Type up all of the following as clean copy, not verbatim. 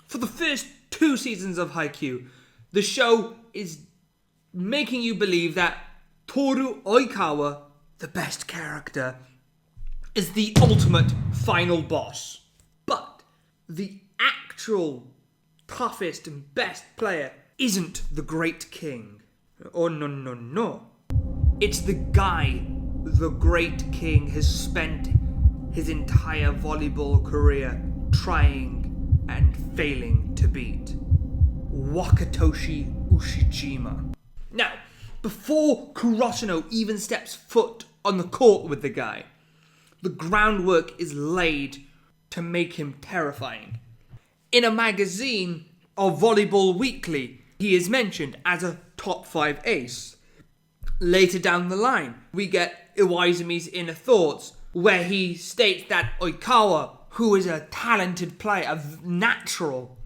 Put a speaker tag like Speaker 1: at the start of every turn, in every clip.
Speaker 1: For the first 2 seasons of Haikyuu, the show is making you believe that Toru Oikawa, the best character, is the ultimate final boss. But the actual toughest and best player isn't the Great King. Oh, no. It's the guy the Great King has spent his entire volleyball career trying and failing to beat. Wakatoshi Ushijima. Now, before Kuroshino even steps foot on the court with the guy, the groundwork is laid to make him terrifying. In a magazine of Volleyball Weekly, he is mentioned as a top 5 ace. Later down the line, we get Iwaizumi's Inner Thoughts, where he states that Oikawa, who is a talented player, a natural,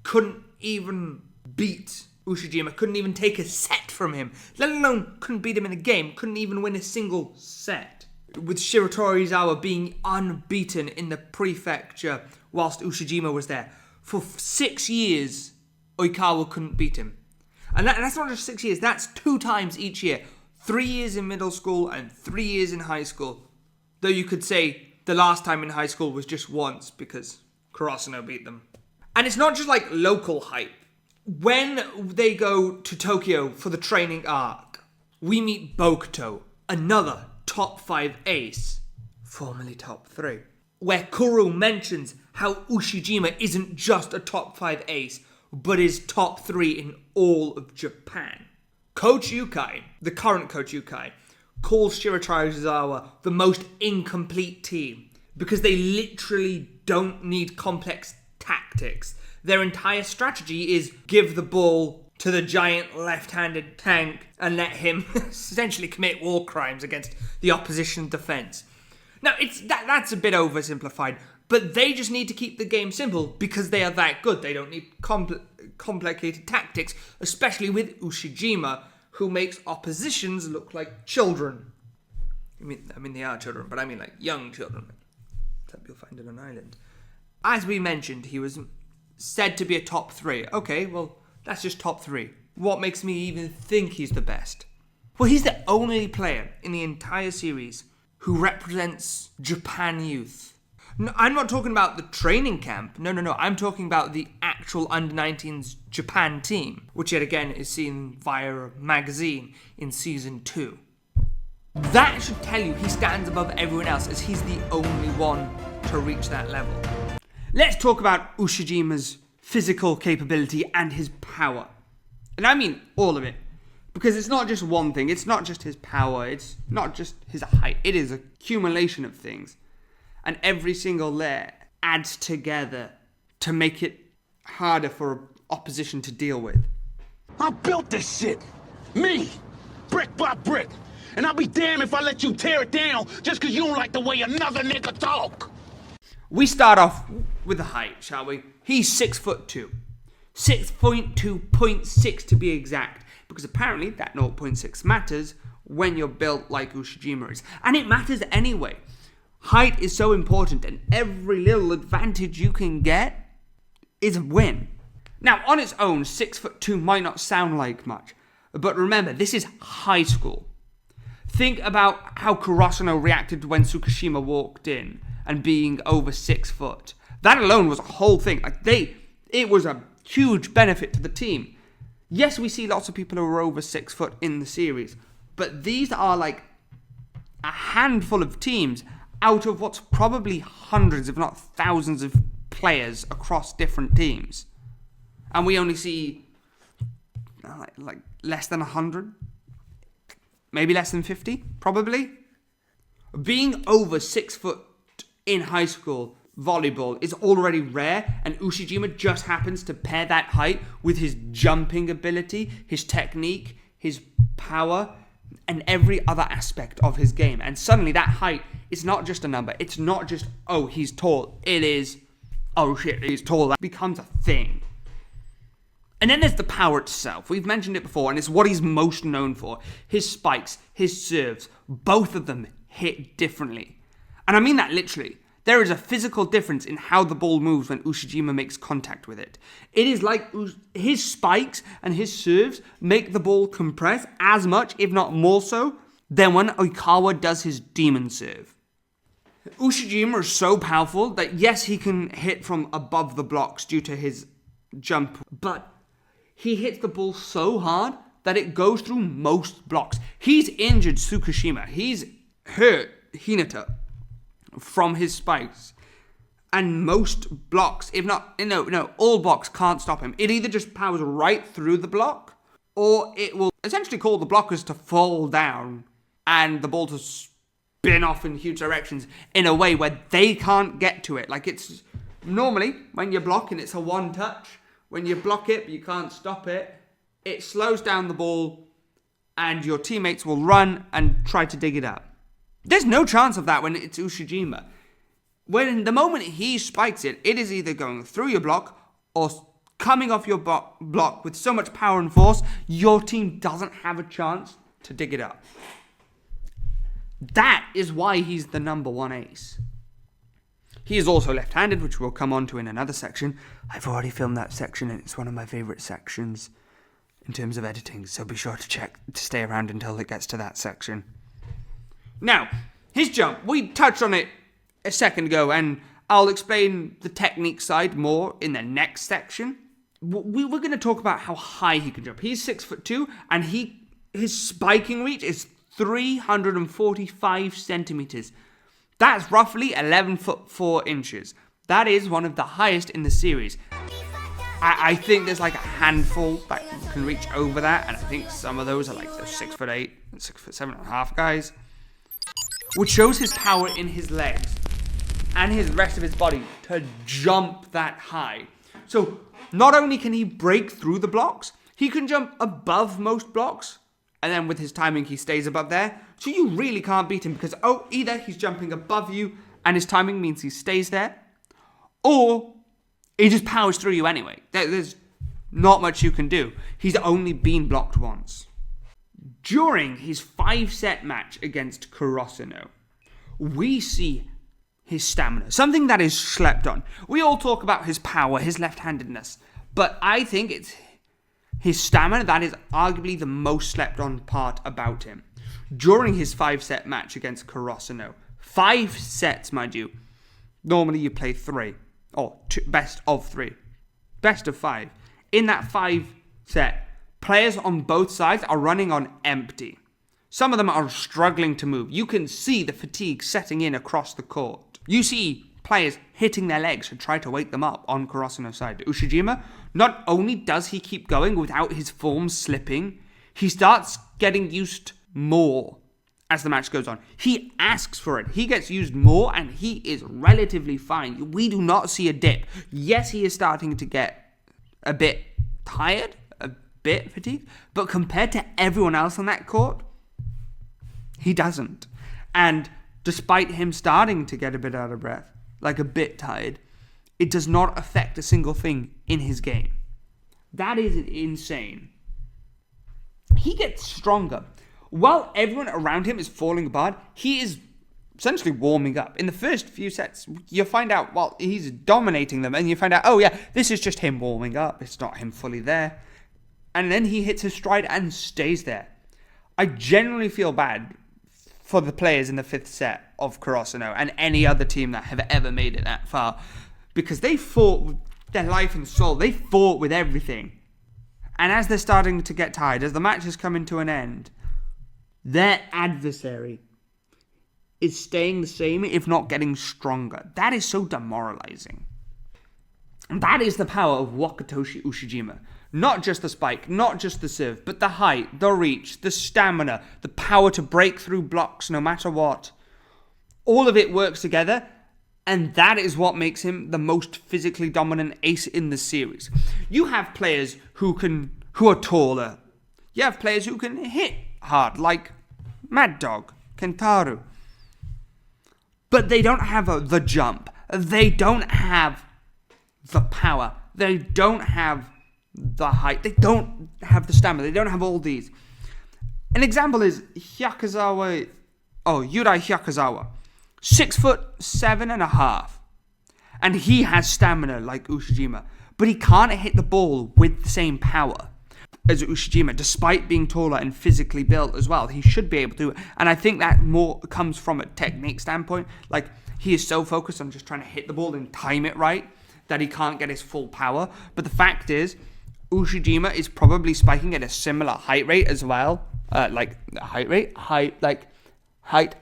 Speaker 1: couldn't even beat Ushijima, couldn't even take a set from him, let alone couldn't beat him in a game, couldn't even win a single set. With Shiratorizawa being unbeaten in the prefecture whilst Ushijima was there. For 6 years, Oikawa couldn't beat him. And that's not just 6 years, that's 2 times each year. 3 years in middle school and 3 years in high school. Though you could say the last time in high school was just once because Kuroshino beat them. And it's not just like local hype. When they go to Tokyo for the training arc, we meet Bokuto, another top 5 ace, formerly top 3, where Kuro mentions how Ushijima isn't just a top 5 ace, but is top 3 in all of Japan. Coach Yukai, the current Coach Yukai, calls Shiratorizawa the most incomplete team because they literally don't need complex tactics. Their entire strategy is give the ball to the giant left-handed tank and let him essentially commit war crimes against the opposition defense. Now, that's a bit oversimplified, but they just need to keep the game simple because they are that good. They don't need complicated tactics, especially with Ushijima, who makes oppositions look like children. I mean they are children, but I mean like young children. That you'll find on an island. As we mentioned, he was said to be a top 3. Okay, well, that's just top 3. What makes me even think he's the best? Well, he's the only player in the entire series who represents Japan youth. No, I'm not talking about the training camp. No. I'm talking about the actual under-19s Japan team, which yet again is seen via a magazine in season 2. That should tell you he stands above everyone else as he's the only one to reach that level. Let's talk about Ushijima's physical capability and his power. And I mean all of it. Because it's not just one thing. It's not just his power. It's not just his height. It is a accumulation of things. And every single layer adds together to make it harder for opposition to deal with.
Speaker 2: I built this shit. Me. Brick by brick. And I'll be damned if I let you tear it down just because you don't like the way another nigga talk.
Speaker 1: We start off with the height, shall we? He's 6'2". 6.2.6 to be exact. Because apparently that 0.6 matters when you're built like Ushijima is. And it matters anyway. Height is so important, and every little advantage you can get is a win. Now, on its own, 6'2" might not sound like much, but remember, this is high school. Think about how Kuroshino reacted when Tsukishima walked in and being over 6 foot. That alone was a whole thing. It was a huge benefit to the team. Yes, we see lots of people who are over 6 foot in the series, but these are like a handful of teams out of what's probably hundreds, if not thousands of players across different teams. And we only see like less than 100, maybe less than 50, probably. Being over 6 foot in high school volleyball is already rare, and Ushijima just happens to pair that height with his jumping ability, his technique, his power, and every other aspect of his game. And suddenly that height is not just a number. It's not just, oh, he's tall. It is, oh shit, he's tall. That becomes a thing. And then there's the power itself. We've mentioned it before, and it's what he's most known for. His spikes, his serves, both of them hit differently. And I mean that literally. There is a physical difference in how the ball moves when Ushijima makes contact with it. It is like his spikes and his serves make the ball compress as much, if not more so, than when Oikawa does his demon serve. Ushijima is so powerful that yes, he can hit from above the blocks due to his jump, but he hits the ball so hard that it goes through most blocks. He's injured Tsukishima. He's hurt Hinata from his spikes. And most blocks, if not, all blocks can't stop him. It either just powers right through the block, or it will essentially call the blockers to fall down and the ball to spin off in huge directions in a way where they can't get to it. Like, it's normally, when you're blocking, it's a one touch. When you block it, but you can't stop it, it slows down the ball and your teammates will run and try to dig it up. There's no chance of that when it's Ushijima. When the moment he spikes it, it is either going through your block or coming off your block with so much power and force, your team doesn't have a chance to dig it up. That is why he's the number one ace. He is also left-handed, which we'll come on to in another section. I've already filmed that section, and it's one of my favourite sections in terms of editing, so be sure to stay around until it gets to that section. Now, his jump, we touched on it a second ago, and I'll explain the technique side more in the next section. We're going to talk about how high he can jump. He's 6'2", and his spiking reach is 345 centimeters. That's roughly 11 foot 4 inches. That is one of the highest in the series. I think there's like a handful that can reach over that, and I think some of those are like the 6'8" and 6'7.5" guys. Which shows his power in his legs and his rest of his body to jump that high. So not only can he break through the blocks, he can jump above most blocks, and then with his timing he stays above there. So you really can't beat him because either he's jumping above you and his timing means he stays there, or he just powers through you anyway. There's not much you can do. He's only been blocked once. During his 5-set match against Kurosano, we see his stamina, something that is slept on. We all talk about his power, his left-handedness, but I think it's his stamina that is arguably the most slept on part about him. During his 5-set match against Kurosano, 5 sets, mind you, normally you play 3, or best of 3, best of 5. In that 5 set, players on both sides are running on empty. Some of them are struggling to move. You can see the fatigue setting in across the court. You see players hitting their legs to try to wake them up on Kurosano's side. Ushijima, not only does he keep going without his form slipping, he starts getting used more as the match goes on. He asks for it. He gets used more and he is relatively fine. We do not see a dip. Yes, he is starting to get a bit tired, a bit fatigued, but compared to everyone else on that court, he doesn't. And despite him starting to get a bit out of breath, like a bit tired, it does not affect a single thing in his game. That is insane. He gets stronger. While everyone around him is falling apart, he is essentially warming up. In the first few sets, you find out, well, he's dominating them, and you find out, oh yeah, this is just him warming up. It's not him fully there. And then he hits his stride and stays there. I genuinely feel bad for the players in the 5th set of Kurosano and any other team that have ever made it that far, because they fought with their life and soul. They fought with everything. And as they're starting to get tired, as the match is coming to an end, their adversary is staying the same, if not getting stronger. That is so demoralizing. And that is the power of Wakatoshi Ushijima. Not just the spike, not just the serve, but the height, the reach, the stamina, the power to break through blocks no matter what. All of it works together, and that is what makes him the most physically dominant ace in the series. You have players who are taller. You have players who can hit hard, like Mad Dog, Kentaru. But they don't have the jump. They don't have the power. They don't have the height. They don't have the stamina. They don't have all these. An example is Yurai Hyakazawa. 6'7.5", and he has stamina like Ushijima, but he can't hit the ball with the same power as Ushijima, despite being taller and physically built as well. He should be able to, and I think that more comes from a technique standpoint. Like, he is so focused on just trying to hit the ball and time it right that he can't get his full power. But the fact is, Ushijima is probably spiking at a similar height rate as well. Height.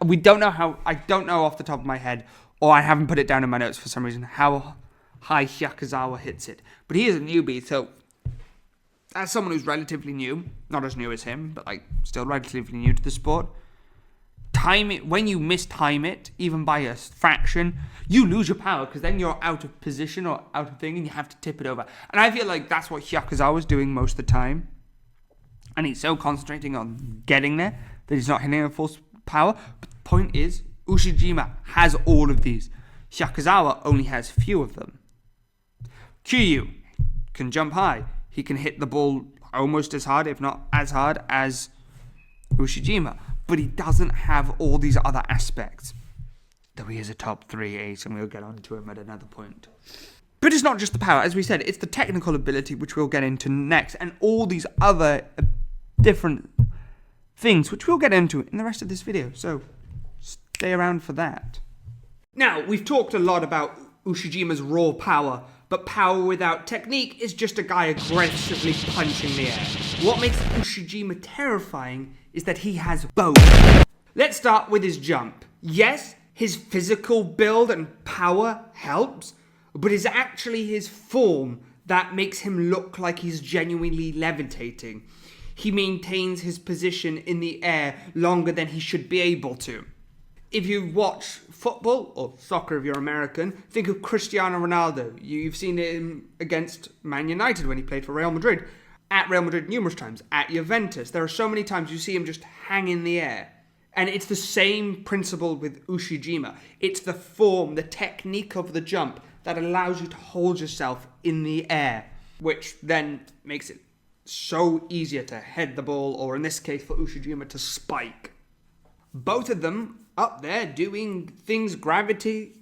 Speaker 1: We don't know how. I don't know off the top of my head, or I haven't put it down in my notes for some reason, how high Hyakuzawa hits it. But he is a newbie, so as someone who's relatively new, not as new as him, but like still relatively new to the sport, time it. When you mistime it, even by a fraction, you lose your power because then you're out of position or out of thing, and you have to tip it over. And I feel like that's what Hyakuzawa's doing most of the time, and he's so concentrating on getting there that he's not hitting a full power. But the point is, Ushijima has all of these. Hyakuzawa only has few of them. Kiryu can jump high. He can hit the ball almost as hard, if not as hard, as Ushijima. But he doesn't have all these other aspects. Though he is a top 3 ace, and we'll get onto him at another point. But it's not just the power. As we said, it's the technical ability, which we'll get into next, and all these other different things, which we'll get into in the rest of this video. So stay around for that. Now, we've talked a lot about Ushijima's raw power, but power without technique is just a guy aggressively punching the air. What makes Ushijima terrifying is that he has both. Let's start with his jump. Yes, his physical build and power helps, but it's actually his form that makes him look like he's genuinely levitating. He maintains his position in the air longer than he should be able to. If you watch football, or soccer if you're American, think of Cristiano Ronaldo. You've seen him against Man United when he played for Real Madrid. At Real Madrid numerous times. At Juventus. There are so many times you see him just hang in the air. And it's the same principle with Ushijima. It's the form, the technique of the jump that allows you to hold yourself in the air, which then makes it so easier to head the ball, or in this case for Ushijima to spike. Both of them up there doing things gravity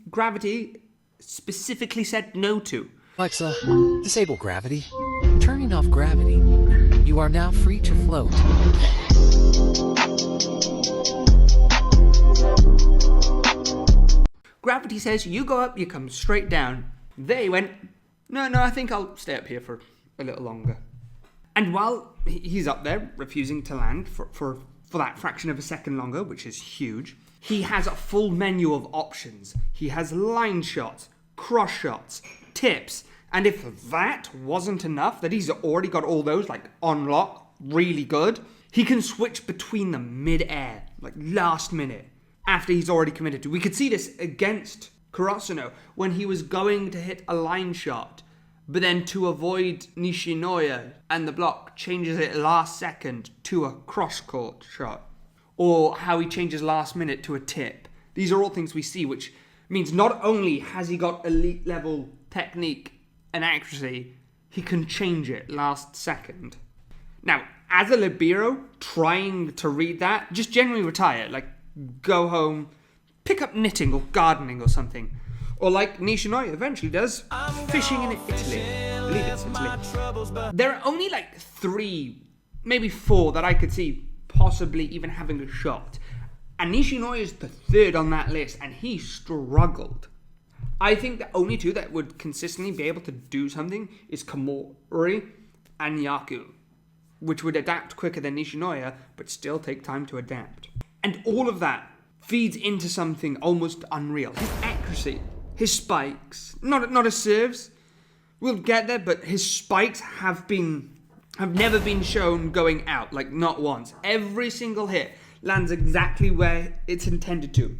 Speaker 1: specifically said no to.
Speaker 3: Alexa, disable gravity. Turning off gravity. You are now free to float.
Speaker 1: Gravity says you go up, you come straight down. They went, no, I think I'll stay up here for a little longer. And while he's up there, refusing to land for that fraction of a second longer, which is huge, he has a full menu of options. He has line shots, cross shots, tips, and if that wasn't enough, that he's already got all those, like, on lock, really good, he can switch between them mid-air, like, last minute, after he's already committed to. We could see this against Kurosuno, when he was going to hit a line shot, but then to avoid Nishinoya and the block, changes it last second to a cross-court shot. Or how he changes last minute to a tip. These are all things we see, which means not only has he got elite level technique and accuracy, he can change it last second. Now, as a libero, trying to read that, just generally retire. Like, go home, pick up knitting or gardening or something. Or like Nishinoya eventually does, fishing in Italy. I believe it's Italy. There are only like 3, maybe 4 that I could see possibly even having a shot. And Nishinoya is the 3rd on that list, and he struggled. I think the only 2 that would consistently be able to do something is Komori and Yaku, which would adapt quicker than Nishinoya, but still take time to adapt. And all of that feeds into something almost unreal. His accuracy. His spikes, not his serves, we'll get there, but his spikes have never been shown going out, like not once. Every single hit lands exactly where it's intended to.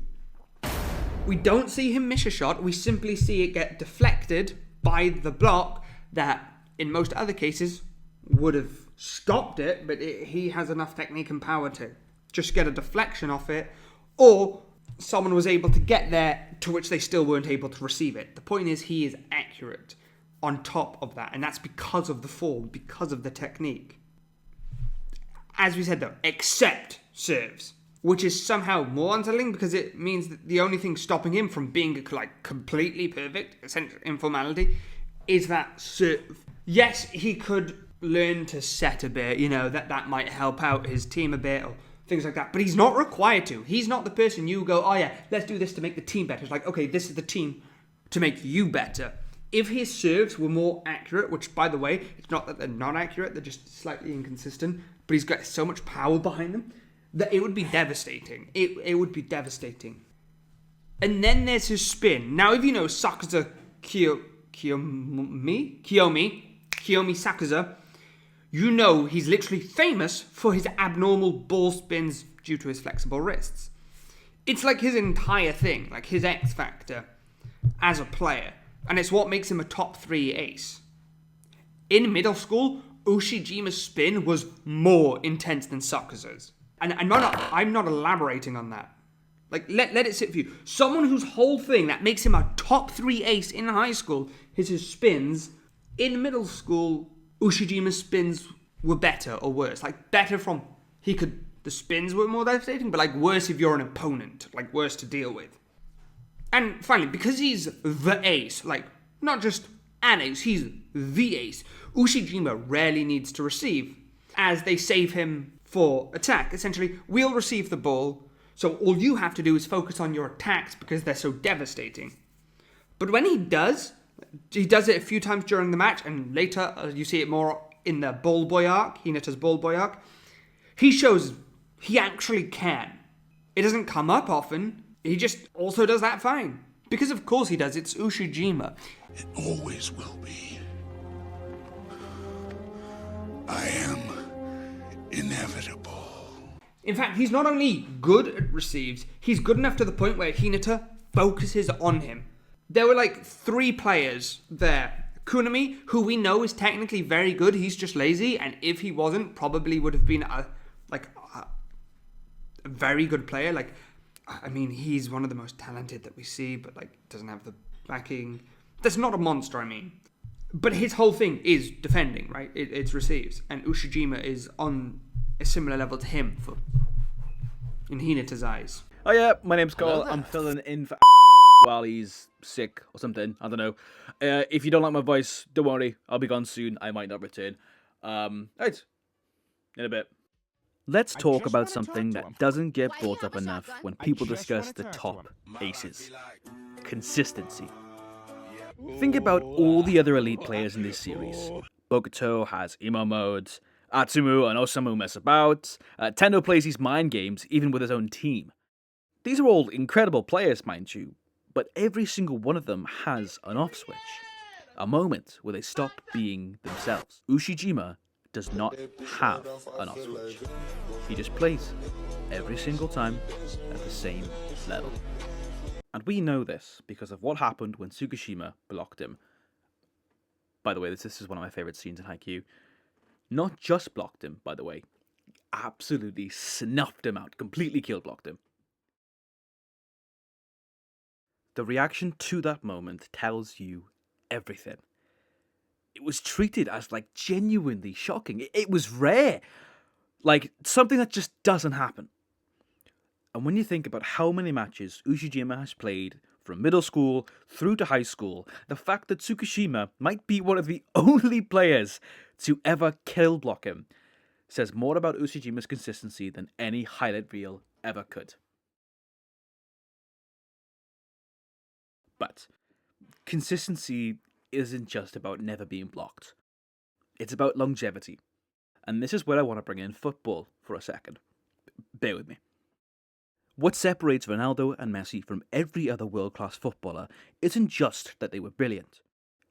Speaker 1: We don't see him miss a shot, we simply see it get deflected by the block that, in most other cases, would have stopped it, but he has enough technique and power to just get a deflection off it, or someone was able to get there to which they still weren't able to receive it. The point is, he is accurate on top of that, and that's because of the form, because of the technique. As we said though, except serves. which is somehow more unsettling because it means that the only thing stopping him from being like completely perfect, essentially informality, is that serve. Yes, he could learn to set a bit, that might help out his team a bit or things like that, but he's not required to. He's not the person you go, oh yeah, let's do this to make the team better. It's like, okay, this is the team to make you better. If his serves were more accurate, which, by the way, it's not that they're not accurate, they're just slightly inconsistent, but he's got so much power behind them that it would be devastating. It would be devastating. And then there's his spin. Now, if you know Sakuza Kiyomi Sakuza, you know he's literally famous for his abnormal ball spins due to his flexible wrists. It's like his entire thing, like his X factor as a player. And it's what makes him a top 3 ace. In middle school, Ushijima's spin was more intense than Sakuza's. And I'm not elaborating on that. Like, let it sit for you. Someone whose whole thing that makes him a top 3 ace in high school is his spins. In middle school, Ushijima's spins were better or worse. Like, better from... The spins were more devastating, but, like, worse if you're an opponent. Like, worse to deal with. And finally, because he's the ace, like, not just an ace, he's the ace, Ushijima rarely needs to receive, as they save him for attack. Essentially, we'll receive the ball, so all you have to do is focus on your attacks because they're so devastating. But when he does it a few times during the match, and later you see it more in the ball boy arc, Hinata's ball boy arc, he shows he actually can. It doesn't come up often. He just also does that fine. Because of course he does, it's Ushijima.
Speaker 2: It always will be. I am inevitable.
Speaker 1: In fact, he's not only good at receives, he's good enough to the point where Hinata focuses on him. There were like 3 players there. Kunami, who we know is technically very good, he's just lazy, and if he wasn't, probably would have been a very good player. Like, I mean, he's one of the most talented that we see, but, like, doesn't have the backing. That's not a monster, I mean. But his whole thing is defending, right? It's receives. And Ushijima is on a similar level to him in Hinata's eyes.
Speaker 4: Oh yeah, my name's Cole. I'm filling in for while he's sick or something. I don't know. If you don't like my voice, don't worry. I'll be gone soon. I might not return. Right. In a bit. Let's talk about something that doesn't get brought up enough when people discuss the top aces. Consistency. Think about all the other elite players in this series. Bokuto has emo modes, Atsumu and Osamu mess about, Tendo plays these mind games even with his own team. These are all incredible players, mind you, but every single one of them has an off switch. A moment where they stop being themselves. Ushijima does not have an off switch. He just plays every single time at the same level. And we know this because of what happened when Tsukishima blocked him. By the way, this is one of my favourite scenes in Haikyuu. Not just blocked him, by the way. Absolutely snuffed him out. Completely kill blocked him. The reaction to that moment tells you everything. It was treated as, like, genuinely shocking. It was rare. Like, something that just doesn't happen. And when you think about how many matches Ushijima has played from middle school through to high school, the fact that Tsukishima might be one of the only players to ever kill block him says more about Ushijima's consistency than any highlight reel ever could. But consistency isn't just about never being blocked. It's about longevity. And this is where I want to bring in football for a second. Bear with me. What separates Ronaldo and Messi from every other world-class footballer isn't just that they were brilliant.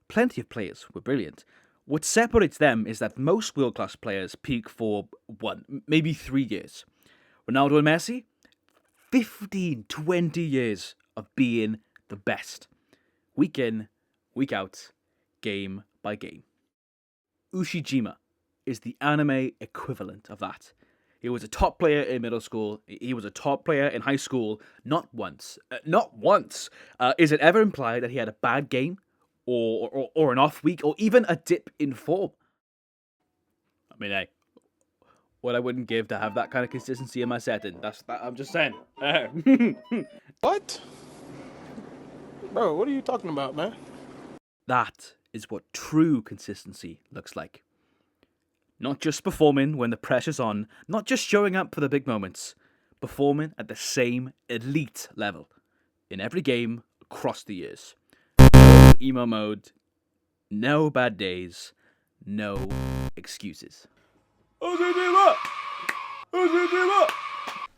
Speaker 4: Plenty of players were brilliant. What separates them is that most world-class players peak for 1, maybe 3 years. Ronaldo and Messi, 15, 20 years of being the best. Week in, week out, game by game. Ushijima is the anime equivalent of that. He was a top player in middle school. He was a top player in high school. Not once. Not once. Is it ever implied that he had a bad game? Or an off week? Or even a dip in form? I mean, hey, what I wouldn't give to have that kind of consistency in my setting. That's that. I'm just saying.
Speaker 5: What? Bro, what are you talking about, man?
Speaker 4: That is what true consistency looks like. Not just performing when the pressure's on, not just showing up for the big moments, performing at the same elite level in every game across the years. No emo mode, no bad days, no excuses.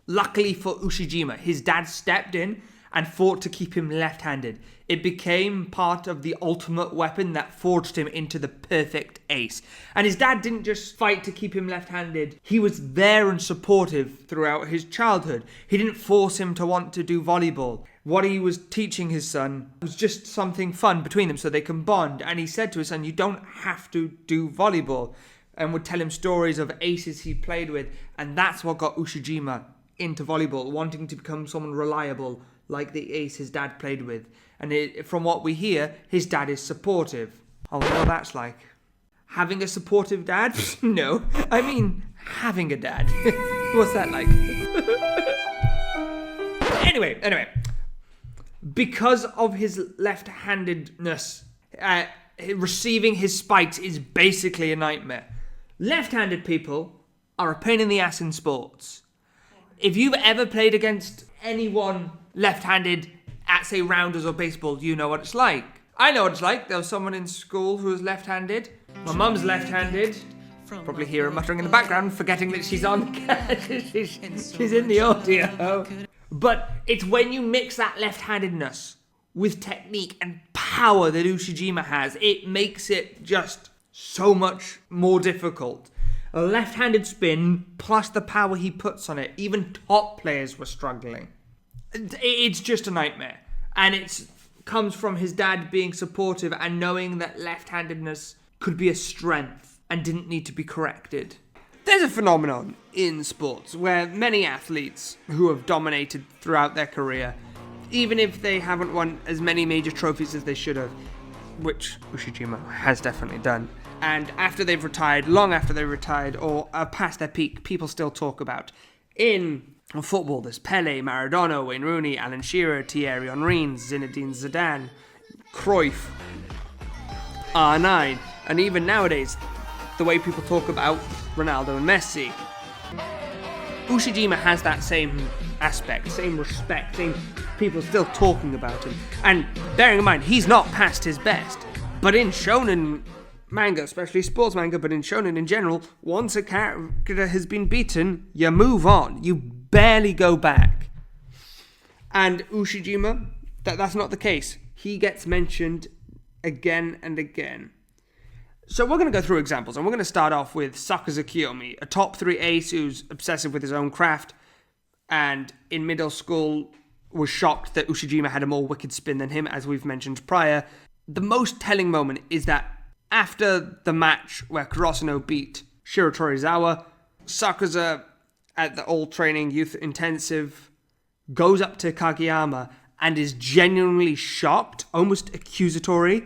Speaker 1: Luckily for Ushijima, his dad stepped in and fought to keep him left-handed. It became part of the ultimate weapon that forged him into the perfect ace. And his dad didn't just fight to keep him left-handed. He was there and supportive throughout his childhood. He didn't force him to want to do volleyball. What he was teaching his son was just something fun between them so they can bond. And he said to his son, you don't have to do volleyball. And would tell him stories of aces he played with. And that's what got Ushijima into volleyball, wanting to become someone reliable like the ace his dad played with. And from what we hear, his dad is supportive. I wonder what that's like. Having a supportive dad? No, I mean having a dad. What's that like? Anyway. Because of his left-handedness, receiving his spikes is basically a nightmare. Left-handed people are a pain in the ass in sports. If you've ever played against anyone left-handed at, say, rounders or baseball, you know what it's like. I know what it's like. There was someone in school who was left-handed. My mum's left-handed. Probably hear her muttering in the background, forgetting that she's on. she's in the audio. But it's when you mix that left-handedness with technique and power that Ushijima has, it makes it just so much more difficult. A left-handed spin plus the power he puts on it, even top players were struggling. It's just a nightmare. And it comes from his dad being supportive and knowing that left-handedness could be a strength and didn't need to be corrected. There's a phenomenon in sports where many athletes who have dominated throughout their career, even if they haven't won as many major trophies as they should have, which Ushijima has definitely done, and after they've retired, long after they've retired, or are past their peak, people still talk about. In football, there's Pele, Maradona, Wayne Rooney, Alan Shearer, Thierry Henry, Zinedine Zidane, Cruyff, R9, and even nowadays, the way people talk about Ronaldo and Messi. Ushijima has that same aspect, same respect, same people still talking about him. And bearing in mind, he's not past his best, but in shonen manga, especially sports manga, but in shonen in general, once a character has been beaten, you move on. You barely go back. And Ushijima, that's not the case. He gets mentioned again and again. So we're going to go through examples, and we're going to start off with Sakuza Kiyomi, a top 3 ace who's obsessive with his own craft, and in middle school was shocked that Ushijima had a more wicked spin than him, as we've mentioned prior. The most telling moment is that after the match where Kurosano beat Shiro Torizawa, Sakuza, at the All Training Youth Intensive, goes up to Kageyama and is genuinely shocked, almost accusatory,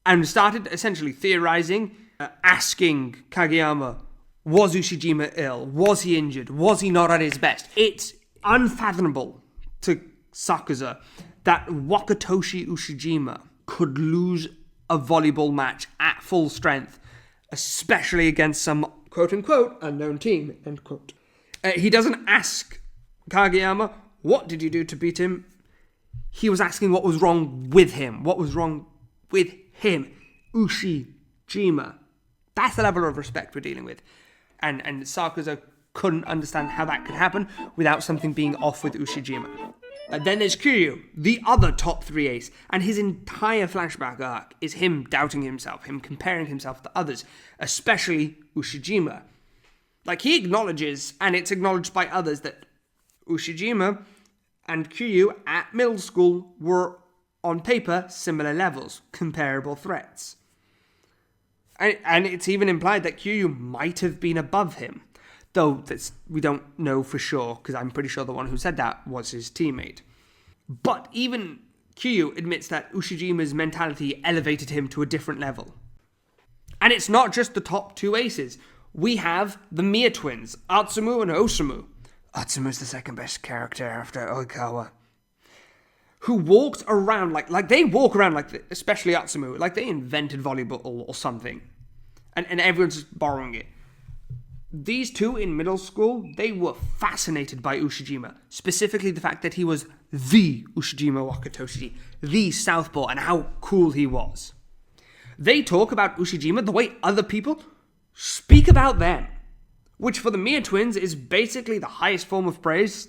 Speaker 1: and started essentially theorizing, asking Kageyama, was Ushijima ill? Was he injured? Was he not at his best? It's unfathomable to Sakuza that Wakatoshi Ushijima could lose a volleyball match at full strength, especially against some quote-unquote unknown team, end quote. He doesn't ask Kageyama, what did you do to beat him? He was asking what was wrong with him. What was wrong with him? Ushijima. That's the level of respect we're dealing with. And Sakuza couldn't understand how that could happen without something being off with Ushijima. Then there's Kiryu, the other top 3 ace, and his entire flashback arc is him doubting himself, him comparing himself to others, especially Ushijima. Like, he acknowledges, and it's acknowledged by others, that Ushijima and Kiryu at middle school were, on paper, similar levels, comparable threats. And it's even implied that Kiryu might have been above him. Though we don't know for sure, because I'm pretty sure the one who said that was his teammate. But even Kiryu admits that Ushijima's mentality elevated him to a different level. And it's not just the top 2 aces. we have the Mia twins, Atsumu and Osamu. Atsumu's the second best character after Oikawa. Who walked around like they walk around like, especially Atsumu, like they invented volleyball or something. And everyone's just borrowing it. These two in middle school, they were fascinated by Ushijima. Specifically the fact that he was the Ushijima Wakatoshi, the southpaw, and how cool he was. They talk about Ushijima the way other people speak about them. Which for the Mia twins is basically the highest form of praise,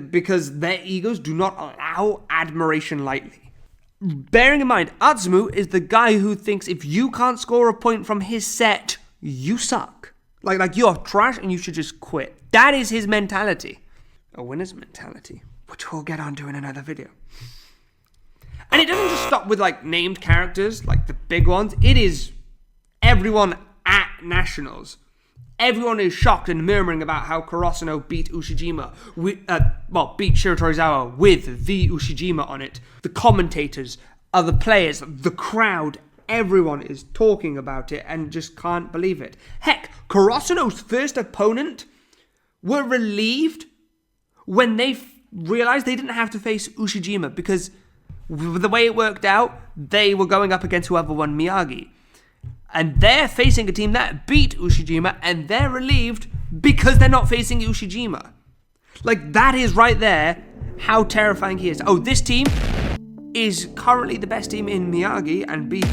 Speaker 1: because their egos do not allow admiration lightly. Bearing in mind, Atsumu is the guy who thinks if you can't score a point from his set, you suck. Like you're trash and you should just quit. That is his mentality. A winner's mentality, which we'll get onto in another video. And it doesn't just stop with like named characters, like the big ones. It is everyone at Nationals. Everyone is shocked and murmuring about how Kurosano beat Ushijima, beat Shiratorizawa with the Ushijima on it. The commentators, other players, the crowd, everyone is talking about it and just can't believe it. Heck, Kurosano's first opponent were relieved when they realized they didn't have to face Ushijima, because the way it worked out, they were going up against whoever won Miyagi. And they're facing a team that beat Ushijima, and they're relieved because they're not facing Ushijima. Like, that is right there how terrifying he is. Oh, this team is currently the best team in Miyagi and beat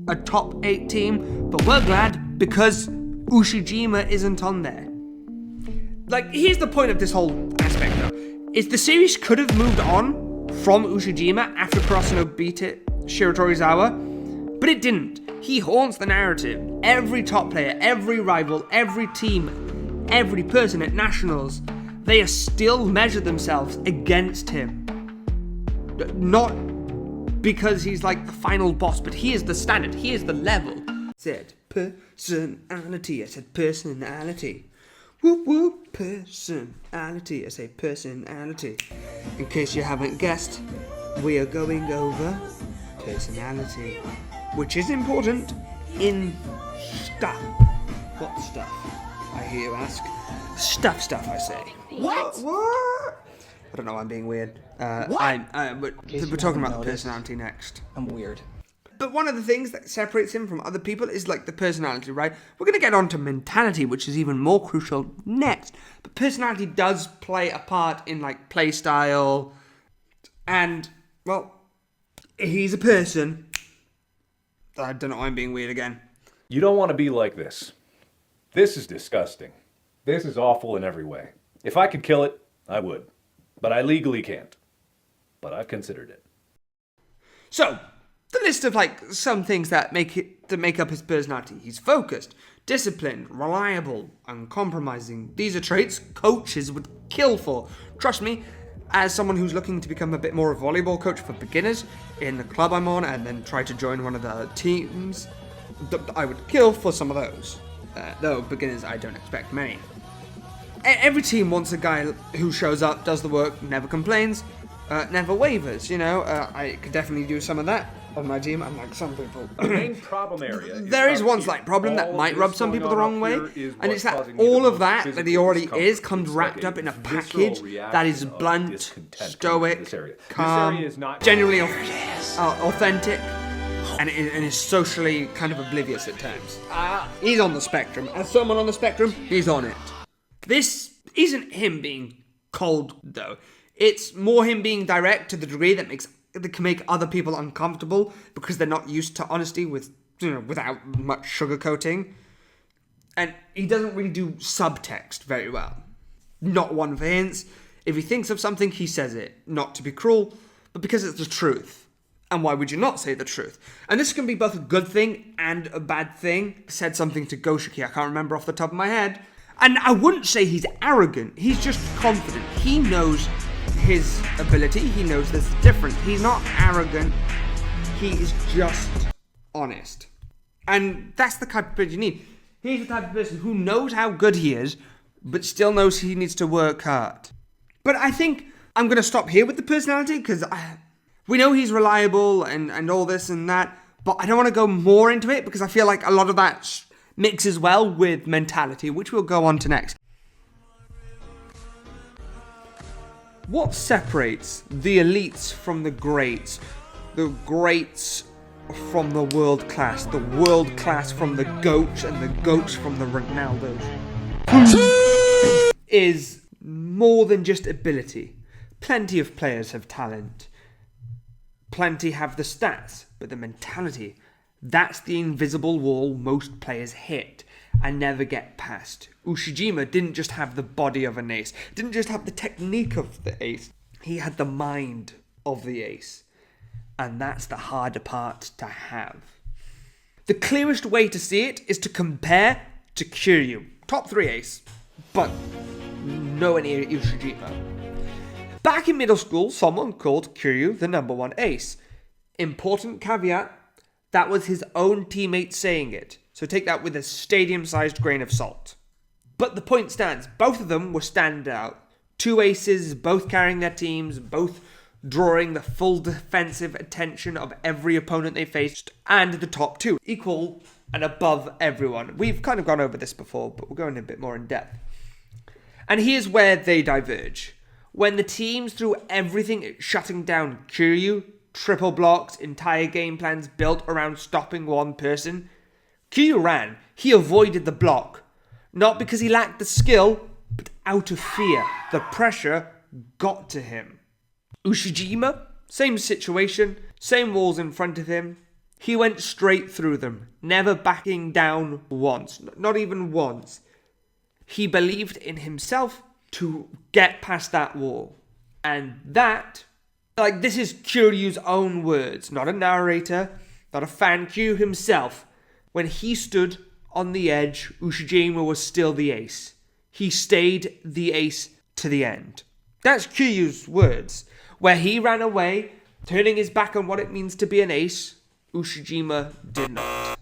Speaker 1: a top 8 team, but we're glad because Ushijima isn't on there. Like, here's the point of this whole aspect, though. Is the series could have moved on from Ushijima after Kurosano beat it, Shiratorizawa, but it didn't. He haunts the narrative. Every top player, every rival, every team, every person at Nationals, they still measure themselves against him. Not because he's like the final boss, but he is the standard. He is the level. I said personality. I said personality. Whoop whoop, personality. I say personality. In case you haven't guessed, we are going over personality, which is important in stuff. What stuff? I hear you ask. Stuff, I say.
Speaker 2: What?
Speaker 1: I don't know, I'm being weird. We're talking about the personality next.
Speaker 6: I'm weird.
Speaker 1: But one of the things that separates him from other people is like the personality, right? We're going to get on to mentality, which is even more crucial next. But personality does play a part in like play style. And, well, he's a person. I don't know, I'm being weird again.
Speaker 7: You don't want to be like this. This is disgusting. This is awful in every way. If I could kill it, I would. But I legally can't. But I've considered it.
Speaker 1: So, the list of like some things that make up his personality. He's focused, disciplined, reliable, uncompromising. These are traits coaches would kill for. Trust me, as someone who's looking to become a bit more of a volleyball coach for beginners in the club I'm on and then try to join one of the teams, I would kill for some of those. Though beginners, I don't expect many. Every team wants a guy who shows up, does the work, never complains, never wavers, you know. I could definitely do some of that on my team, unlike some people.
Speaker 7: The main problem area
Speaker 1: there is one slight problem that might rub some people the wrong way, and it's that all of that he already is comes wrapped up in a package that is blunt, stoic, calm, genuinely authentic, and is socially kind of oblivious at times. He's on the spectrum. As someone on the spectrum, he's on it. This isn't him being cold, though. It's more him being direct to the degree that can make other people uncomfortable because they're not used to honesty without much sugarcoating. And he doesn't really do subtext very well. Not one for hints. If he thinks of something, he says it. Not to be cruel, but because it's the truth. And why would you not say the truth? And this can be both a good thing and a bad thing. I said something to Goshiki, I can't remember off the top of my head. And I wouldn't say he's arrogant. He's just confident. He knows his ability. He knows there's a difference. He's not arrogant. He is just honest. And that's the type of person you need. He's the type of person who knows how good he is, but still knows he needs to work hard. But I think I'm going to stop here with the personality, because we know he's reliable and all this and that, but I don't want to go more into it, because I feel like a lot of that mixes well with mentality, which we'll go on to next. What separates the elites from the greats from the world class from the GOATs, and the GOATs from the Ronaldos, is more than just ability. Plenty of players have talent. Plenty have the stats, but the mentality, that's the invisible wall most players hit and never get past. Ushijima didn't just have the body of an ace, didn't just have the technique of the ace, he had the mind of the ace. And that's the harder part to have. The clearest way to see it is to compare to Kiryu. Top 3 ace, but nowhere near Ushijima. Back in middle school, someone called Kiryu the number 1 ace. Important caveat, that was his own teammate saying it. So take that with a stadium-sized grain of salt. But the point stands, both of them were standout. 2 aces, both carrying their teams, both drawing the full defensive attention of every opponent they faced, and the top 2, equal and above everyone. We've kind of gone over this before, but we're going a bit more in depth. And here's where they diverge. When the teams threw everything at shutting down Kiryu, triple blocks, entire game plans built around stopping one person, Kiryu ran. He avoided the block. Not because he lacked the skill, but out of fear. The pressure got to him. Ushijima, same situation, same walls in front of him. He went straight through them, never backing down once, not even once. He believed in himself to get past that wall. And that, this is Kiryu's own words, not a narrator, not a fan. Kiryu himself, when he stood on the edge, Ushijima was still the ace. He stayed the ace to the end. That's Kiryu's words. Where he ran away, turning his back on what it means to be an ace, Ushijima did not.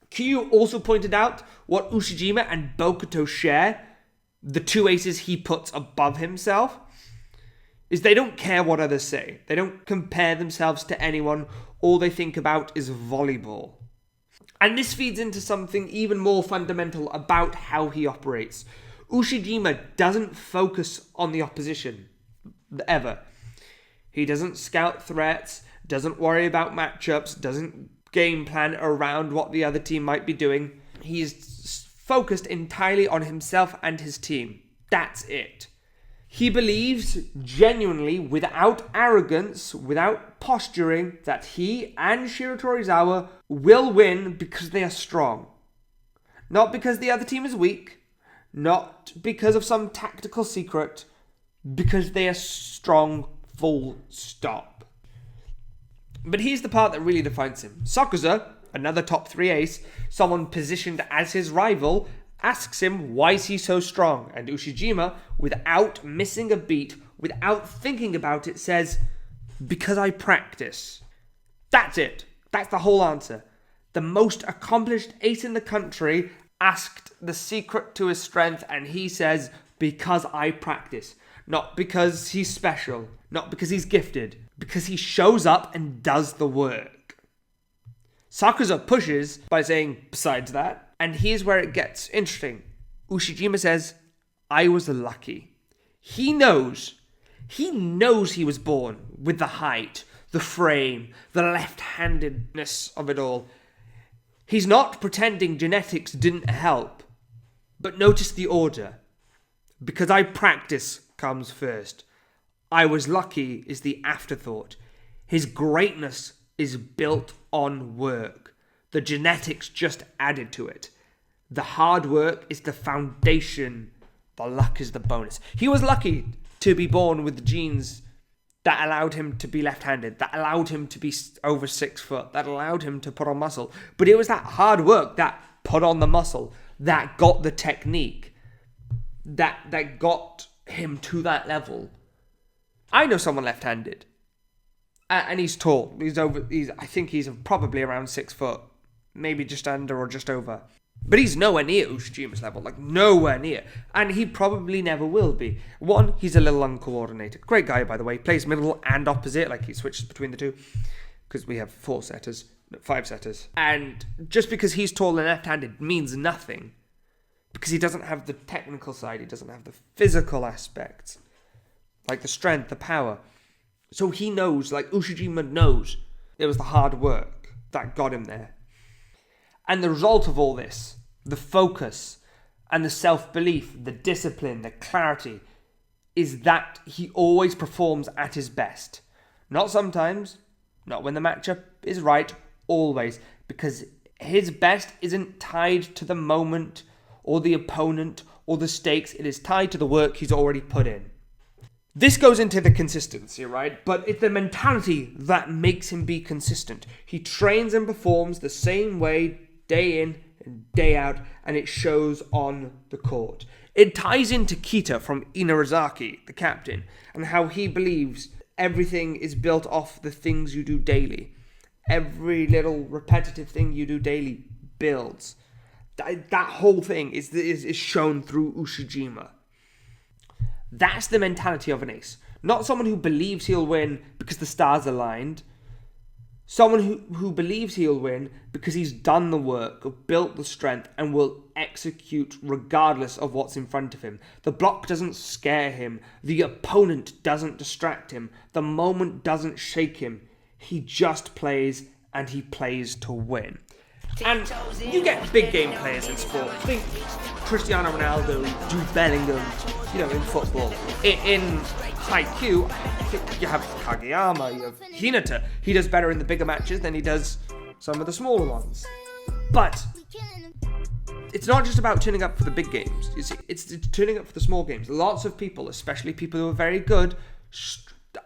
Speaker 1: Kiryu also pointed out what Ushijima and Bokuto share, the 2 aces he puts above himself, is they don't care what others say. They don't compare themselves to anyone. All they think about is volleyball. And this feeds into something even more fundamental about how he operates. Ushijima doesn't focus on the opposition, ever. He doesn't scout threats, doesn't worry about matchups, doesn't game plan around what the other team might be doing. He's focused entirely on himself and his team. That's it. He believes genuinely, without arrogance, without posturing, that he and Shiratorizawa will win because they are strong. Not because the other team is weak, not because of some tactical secret, because they are strong, full stop. But here's the part that really defines him. Sakuza, another top 3 ace, someone positioned as his rival, asks him why is he so strong, and Ushijima, without missing a beat, without thinking about it, says, because I practice. That's it. That's the whole answer. The most accomplished ace in the country asked the secret to his strength, and he says, because I practice. Not because he's special, not because he's gifted, because he shows up and does the work. Sakuza pushes by saying, besides that, and here's where it gets interesting. Ushijima says, I was lucky. He knows he was born with the height, the frame, the left-handedness of it all. He's not pretending genetics didn't help, but notice the order. Because I practice comes first. I was lucky is the afterthought. His greatness is built on work. The genetics just added to it. The hard work is the foundation. The luck is the bonus. He was lucky to be born with the genes that allowed him to be left-handed, that allowed him to be over 6 foot, that allowed him to put on muscle. But it was that hard work that put on the muscle, that got the technique, that got him to that level. I know someone left-handed, and he's tall. I think he's probably around 6 foot, maybe just under or just over. But he's nowhere near Ushijima's level, nowhere near. And he probably never will be. One, he's a little uncoordinated. Great guy, by the way. Plays middle and opposite, he switches between the two. because we have 5 setters. And just because he's tall and left-handed means nothing, because he doesn't have the technical side, he doesn't have the physical aspects, like the strength, the power. So he knows, like Ushijima knows, it was the hard work that got him there. And the result of all this, the focus and the self-belief, the discipline, the clarity, is that he always performs at his best. Not sometimes, not when the matchup is right, always. Because his best isn't tied to the moment or the opponent or the stakes. It is tied to the work he's already put in. This goes into the consistency, right? But it's the mentality that makes him be consistent. He trains and performs the same way day in and day out, and it shows on the court. It ties into Kita from Inarizaki, the captain, and how he believes everything is built off the things you do daily. Every little repetitive thing you do daily builds. That whole thing is shown through Ushijima. That's the mentality of an ace. Not someone who believes he'll win because the stars aligned. Someone who believes he'll win because he's done the work, built the strength, and will execute regardless of what's in front of him. The block doesn't scare him. The opponent doesn't distract him. The moment doesn't shake him. He just plays, and he plays to win. And you get big game players in sport. Think Cristiano Ronaldo, Jude Bellingham, in football. In Haikyuu, you have Kageyama, you have Hinata. He does better in the bigger matches than he does some of the smaller ones. But it's not just about turning up for the big games. You see, it's turning up for the small games. Lots of people, especially people who are very good,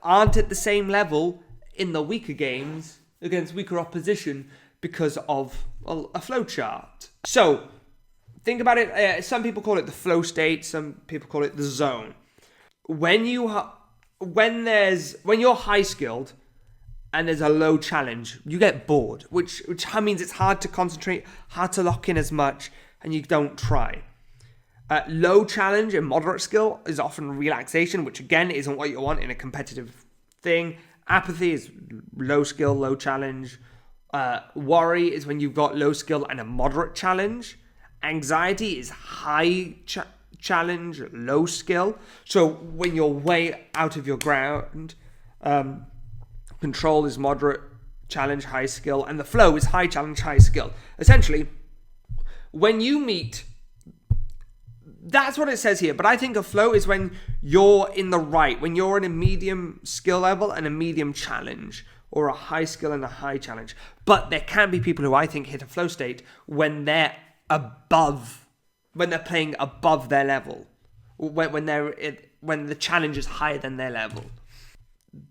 Speaker 1: aren't at the same level in the weaker games against weaker opposition because of a flowchart. So, think about it. Some people call it the flow state. Some people call it the zone. When you're high skilled and there's a low challenge, you get bored, which means it's hard to concentrate, hard to lock in as much, and you don't try. Low challenge and moderate skill is often relaxation, which again isn't what you want in a competitive thing. Apathy is low skill, low challenge. Worry is when you've got low skill and a moderate challenge. Anxiety is high challenge, low skill. So when you're way out of your ground, control is moderate challenge, high skill, and the flow is high challenge, high skill. Essentially, when you meet, that's what it says here, but I think a flow is when you're in the right, when you're in a medium skill level and a medium challenge, or a high skill and a high challenge. But there can be people who I think hit a flow state when they're playing above their level, when the challenge is higher than their level.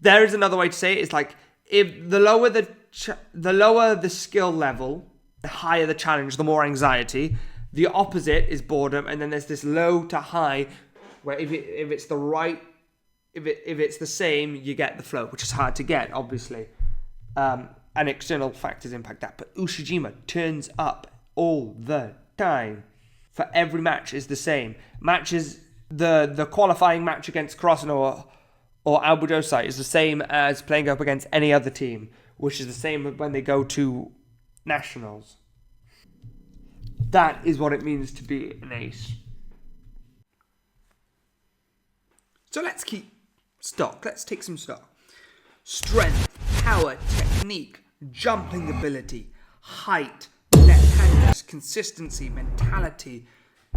Speaker 1: There is another way to say it. It's like, if the lower the skill level, the higher the challenge, the more anxiety. The opposite is boredom, and then there's this low to high, where if it's the right, if it's the same, you get the flow, which is hard to get, obviously. And external factors impact that. But Ushijima turns up all the time. For every match is the same. Matches, the qualifying match against Krosno or Albudosai is the same as playing up against any other team, which is the same when they go to nationals. That is what it means to be an ace. So let's keep stock. Let's take some stock. Strength, power, technique, jumping ability, height, left-handedness, consistency, mentality,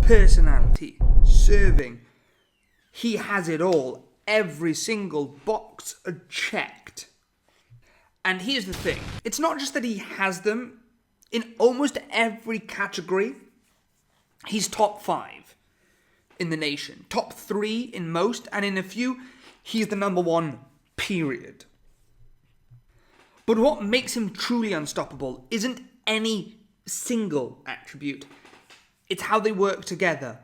Speaker 1: personality, serving. He has it all. Every single box checked. And here's the thing. It's not just that he has them. In almost every category, he's top 5 in the nation. Top 3 in most, and in a few, he's the number 1, period. But what makes him truly unstoppable isn't any single attribute. It's how they work together.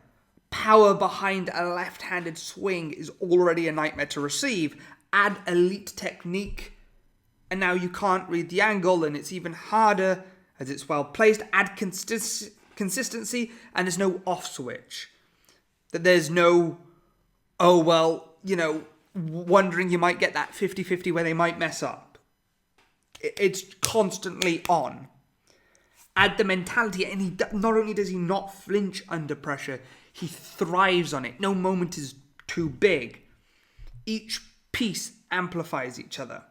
Speaker 1: Power behind a left-handed swing is already a nightmare to receive. Add elite technique, and now you can't read the angle, and it's even harder as it's well placed. Add consistency, and there's no off switch. That there's no, wondering you might get that 50-50 where they might mess up. It's constantly on. Add the mentality, and not only does he not flinch under pressure, he thrives on it. No moment is too big. Each piece amplifies each other.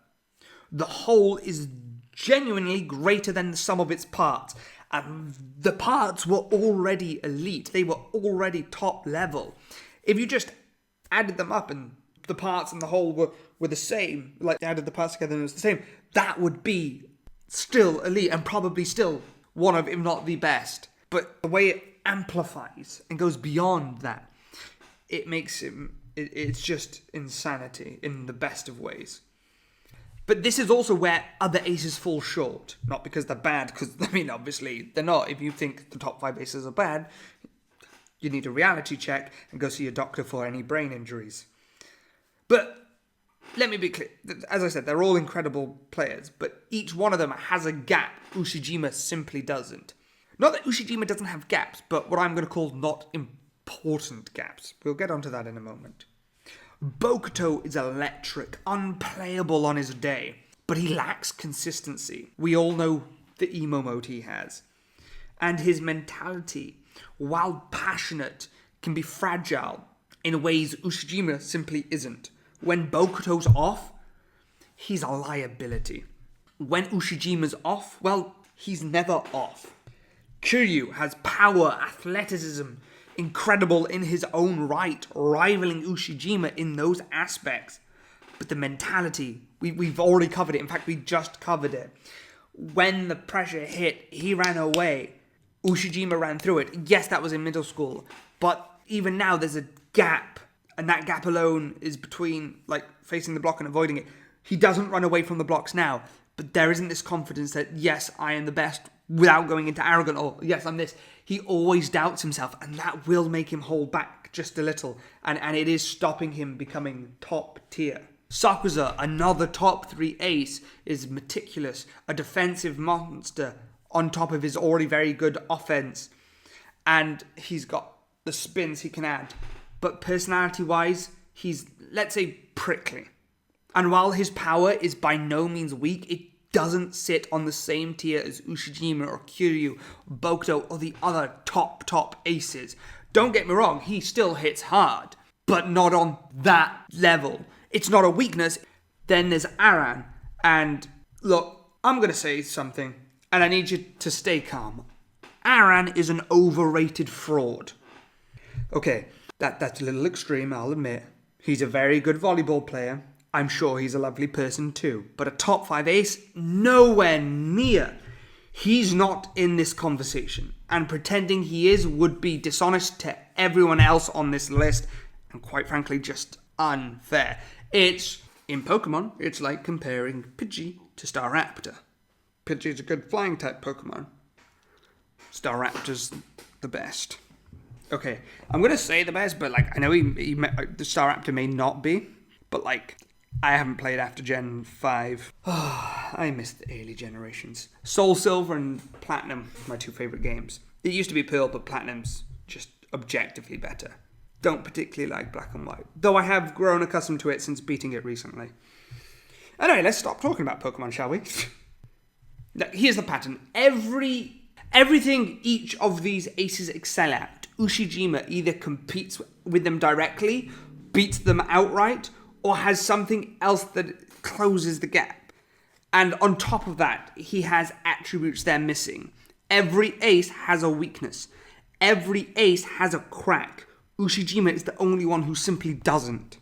Speaker 1: The whole is genuinely greater than the sum of its parts. And the parts were already elite. They were already top level. If you just added them up and the parts and the whole were the same, like they added the parts together and it was the same, that would be still elite and probably still one of, if not the best. But the way it amplifies and goes beyond that, it makes him, it's just insanity in the best of ways. But this is also where other aces fall short. Not because they're bad, because, I mean, obviously they're not. If you think the top 5 aces are bad, you need a reality check and go see a doctor for any brain injuries. But let me be clear. As I said, they're all incredible players, but each one of them has a gap Ushijima simply doesn't. Not that Ushijima doesn't have gaps, but what I'm going to call not important gaps. We'll get onto that in a moment. Bokuto is electric, unplayable on his day, but he lacks consistency. We all know the emo mode he has. And his mentality, while passionate, can be fragile in ways Ushijima simply isn't. When Bokuto's off, he's a liability. When Ushijima's off, well, he's never off. Kiryu has power, athleticism, incredible in his own right, rivaling Ushijima in those aspects. But the mentality, we've already covered it. In fact, we just covered it. When the pressure hit, he ran away. Ushijima ran through it. Yes, that was in middle school. But even now, there's a gap. And that gap alone is between, like, facing the block and avoiding it. He doesn't run away from the blocks now. But there isn't this confidence that, yes, I am the best, without going into arrogant, or yes, I'm this. He always doubts himself, and that will make him hold back just a little. And it is stopping him becoming top tier. Sakuza, another top 3 ace, is meticulous, a defensive monster on top of his already very good offense. And he's got the spins he can add. But personality-wise, he's, let's say, prickly. And while his power is by no means weak, it doesn't sit on the same tier as Ushijima or Kiryu, Bokuto, or the other top aces. Don't get me wrong, he still hits hard, but not on that level. It's not a weakness. Then there's Aran, and look, I'm going to say something, and I need you to stay calm. Aran is an overrated fraud. Okay, that's a little extreme, I'll admit. He's a very good volleyball player. I'm sure he's a lovely person too. But a top 5 ace? Nowhere near. He's not in this conversation. And pretending he is would be dishonest to everyone else on this list. And quite frankly, just unfair. In Pokemon, it's like comparing Pidgey to Staraptor. Pidgey's a good flying type Pokemon. Staraptor's the best. Okay, I'm going to say the best, but like I know the Staraptor may not be. But like, I haven't played after Gen 5. I miss the early generations. Soul Silver and Platinum, my 2 favourite games. It used to be Pearl, but Platinum's just objectively better. Don't particularly like Black and White, though I have grown accustomed to it since beating it recently. Anyway, let's stop talking about Pokemon, shall we? Now, here's the pattern. Everything each of these aces excel at, Ushijima either competes with them directly, beats them outright, or has something else that closes the gap. And on top of that, he has attributes they're missing. Every ace has a weakness. Every ace has a crack. Ushijima is the only one who simply doesn't.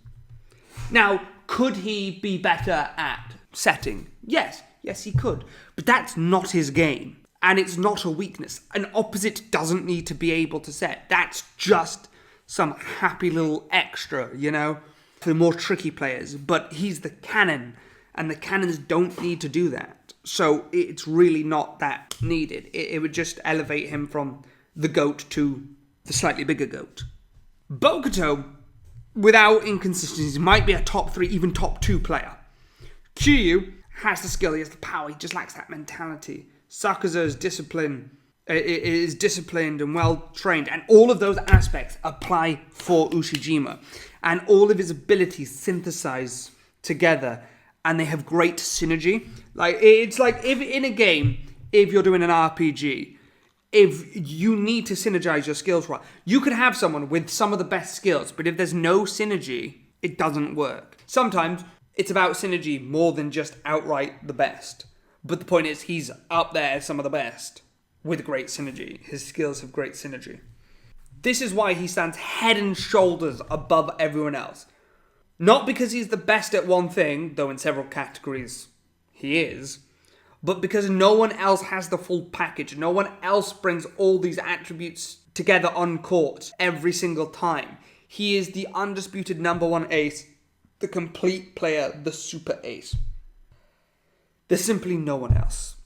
Speaker 1: Now, could he be better at setting? Yes, he could. But that's not his game. And it's not a weakness. An opposite doesn't need to be able to set. That's just some happy little extra, you know? For the more tricky players, but he's the cannon, and the cannons don't need to do that. So it's really not that needed. It would just elevate him from the GOAT to the slightly bigger GOAT. Bokuto, without inconsistencies, might be a top 3, even top 2 player. Kiryu has the skill, he has the power, he just lacks that mentality. Sakuza is disciplined and well trained, and all of those aspects apply for Ushijima. And all of his abilities synthesize together and they have great synergy. Like, it's like if in a game, if you're doing an RPG, if you need to synergize your skills right, you could have someone with some of the best skills, but if there's no synergy, it doesn't work. Sometimes it's about synergy more than just outright the best. But the point is, he's up there as some of the best with great synergy. His skills have great synergy. This is why he stands head and shoulders above everyone else. Not because he's the best at one thing, though in several categories he is, but because no one else has the full package. No one else brings all these attributes together on court every single time. He is the undisputed number one ace, the complete player, the super ace. There's simply no one else.